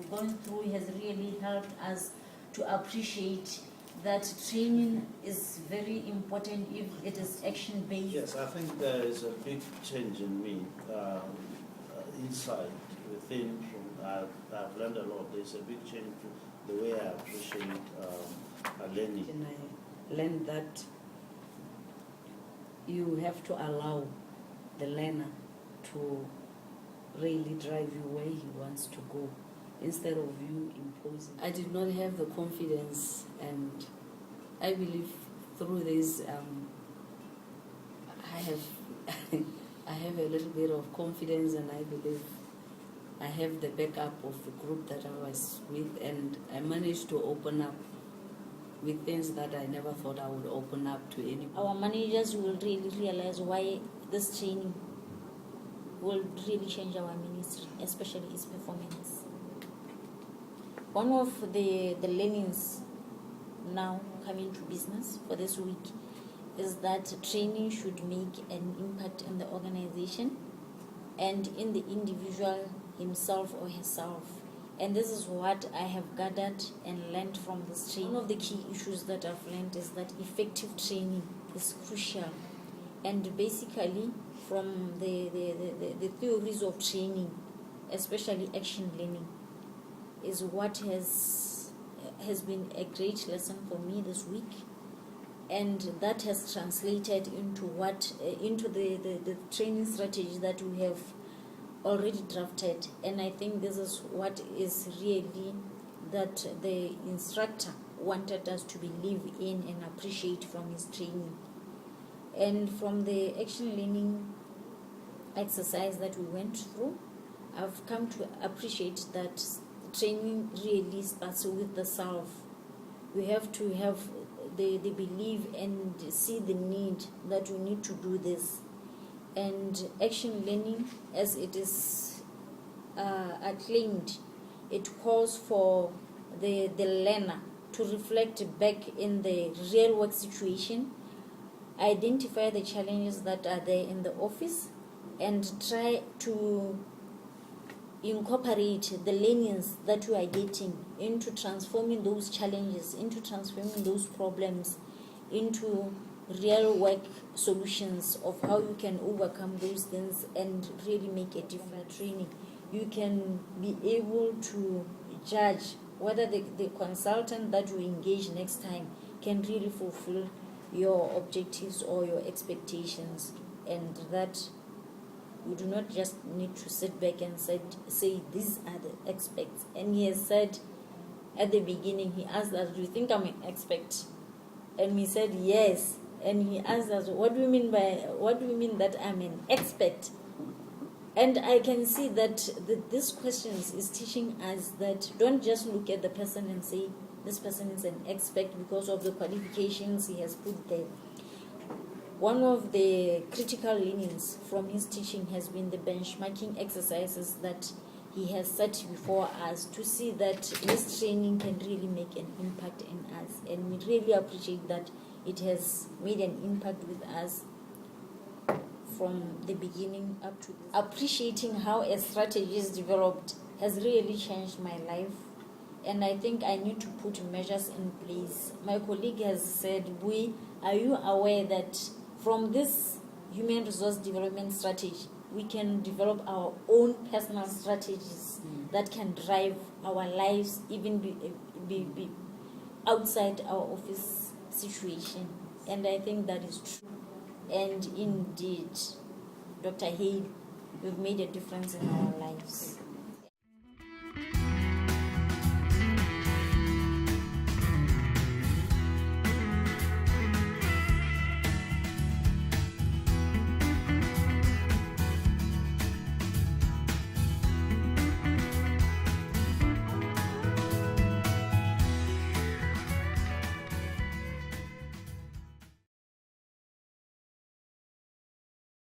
we've gone through has really helped us to appreciate that training is very important if it is action-based. Yes, I think there is a big change in me inside, within. I've learned a lot. There's a big change to the way I appreciate learning. And I learned that you have to allow the learner to really drive you where he wants to go, instead of you imposing. I did not have the confidence, and I believe through this I have I have a little bit of confidence, and I believe I have the backup of the group that I was with, and I managed to open up with things that I never thought I would open up to anyone. Our managers will really realize why this training will really change our ministry, especially its performance. One of the learnings now coming to business for this week is that training should make an impact in the organization and in the individual himself or herself. And this is what I have gathered and learned from this training. One of the key issues that I've learned is that effective training is crucial. And basically, from the theories of training, especially action learning, is what has been a great lesson for me this week. And that has translated into the training strategy that we have already drafted. And I think this is what is really that the instructor wanted us to believe in and appreciate from his training. And from the action learning exercise that we went through, I've come to appreciate that training really starts with the self. We have to have the belief and see the need that we need to do this. And action learning, as it is acclaimed, it calls for the learner to reflect back in the real work situation, identify the challenges that are there in the office, and try to incorporate the learnings that we are getting into transforming those challenges, into transforming those problems into real work solutions of how you can overcome those things and really make a different training. You can be able to judge whether the consultant that you engage next time can really fulfill your objectives or your expectations, and that you do not just need to sit back and say these are the experts. And he has said at the beginning, he asked us, do you think I'm an expert? And we said yes. And he asked us, what do you mean that I'm an expert? And I can see that this question is teaching us that don't just look at the person and say this person is an expert because of the qualifications he has put there. One of the critical learnings from his teaching has been the benchmarking exercises that he has set before us to see that this training can really make an impact in us. And we really appreciate that it has made an impact with us from the beginning up to this. Appreciating how a strategy is developed has really changed my life. And I think I need to put measures in place. My colleague has said, are you aware that from this human resource development strategy, we can develop our own personal strategies that can drive our lives, even be outside our office situation. And I think that is true. And indeed, Dr. Hale, you've made a difference in our lives.